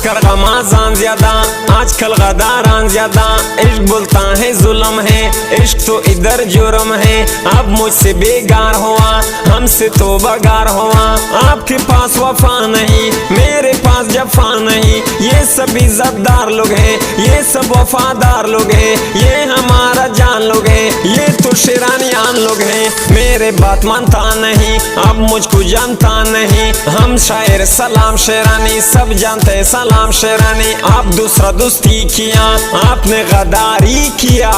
आजकल गमाज़ान ज्यादा, आजकल गदारान ज्यादा। इश्क बोलता है जुल्म है, इश्क तो इधर जुर्म है। अब मुझसे बेगार हुआ, हमसे तो बगार हुआ। आपके पास वफा नहीं, मेरे पास जफा नहीं। ये सब इज्जतदार लोग हैं, ये सब वफादार लोग हैं, ये हमारा जान लोग हैं, ये तो शेरानियान लोग हैं। मेरे बात मानता नहीं, अब मुझको जानता नहीं। हम शायर सलाम शेरानी, सब जानते सलाम शेरानी। आप दूसरा दोस्ती किया, आपने गदारी किया।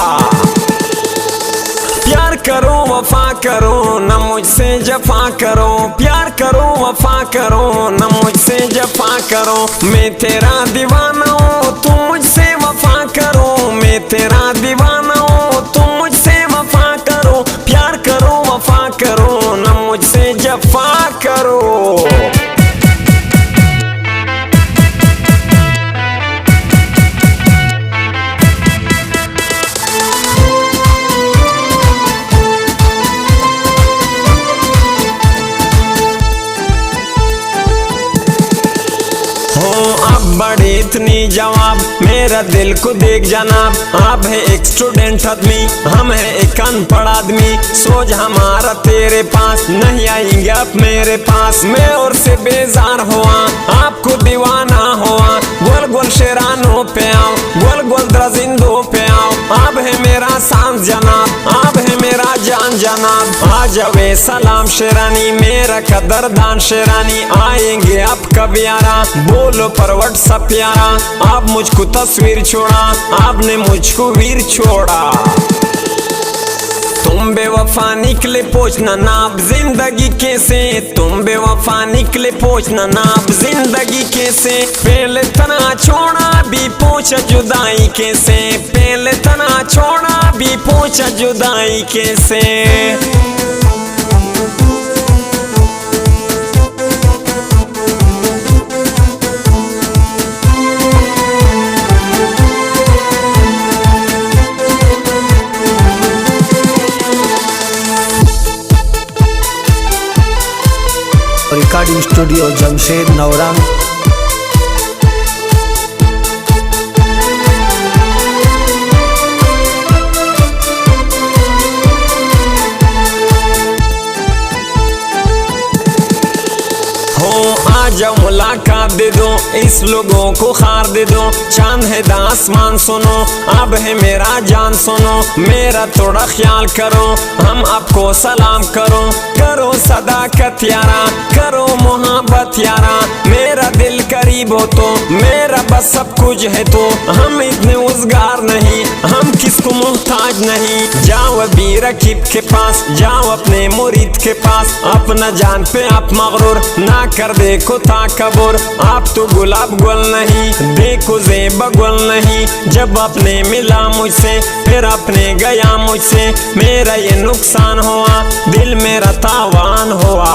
प्यार करो वफा करो, न मुझसे जफा करो। प्यार करो वफा करो, न मुझसे जफा करो। मैं तेरा दीवाना हूँ, तुम मुझसे वफा करो। मैं तेरा दीवाना हूँ, तुम मुझसे वफा करो। प्यार करो वफा करो, न मुझसे जफा करो। अब बड़े इतनी जवाब, मेरा दिल को देख जनाब। आप है एक स्टूडेंट आदमी, हम है एक अनपढ़ आदमी। सोच हमारा तेरे पास, नहीं आएंगे आप मेरे पास। मैं और से बेजार हुआ, आपको दीवाना हुआ। गोल गोल शेरानों पे आओ, गोल गोल द्रजिंदों पे आओ। आप है मेरा सांस जनाब, आप है मेरा जान जनाब। आ जावे सलाम शेरानी, मेरा कदरदान शेरानी। आएंगे आप कभी यारा, बोलो पर व्हाट्सएप प्यारा। आप मुझको तस्वीर छोड़ा, आपने मुझको वीर छोड़ा। तुम बेवफा निकले पूछना नाप जिंदगी कैसे। तुम बेवफा निकले पूछना नाप जिंदगी कैसे। पहले तना छोड़ा भी पूछा जुदाई कैसे। पहले तना छोड़ा भी पूछा जुदाई कैसे। रिकॉर्डिंग स्टूडियो जमशेद नौरा। जाओ मुलाकात दे दो, इस लोगों को खार दे दो। चांद है दा आसमान सुनो, अब है मेरा जान सुनो। मेरा थोड़ा ख्याल करो, हम आपको सलाम करो। करो सदाकत यारा, करो मोहब्बत यारा। मेरा दिल करीब हो तो, मेरा बस सब कुछ है तो। हम इतने उजगार नहीं, हम किसको मोहताज नहीं। जाओ अभी रकीब के पास, जाओ अपने मुरीद के पास। अपना जान पे आप मगरूर ना कर देखो ताकबुर। आप तो गुलाब गुल नहीं, देखो ज़ेबा गुल नहीं। जब आपने मिला मुझसे, फिर आपने गया मुझसे। मेरा ये नुकसान हुआ, दिल मेरा तावान हुआ।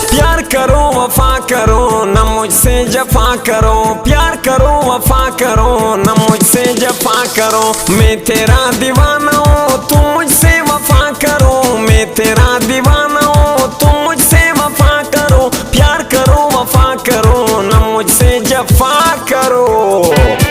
प्यार करो वफा करो, न मुझसे जफा करो। प्यार करो वफा करो, न मुझसे जफा करो। मैं तेरा दीवाना हूँ, तुम मुझसे वफा करो। मैं तेरा दीवाना हूँ, तुम मुझसे वफा करो। प्यार करो वफा करो, न मुझसे जफा करो।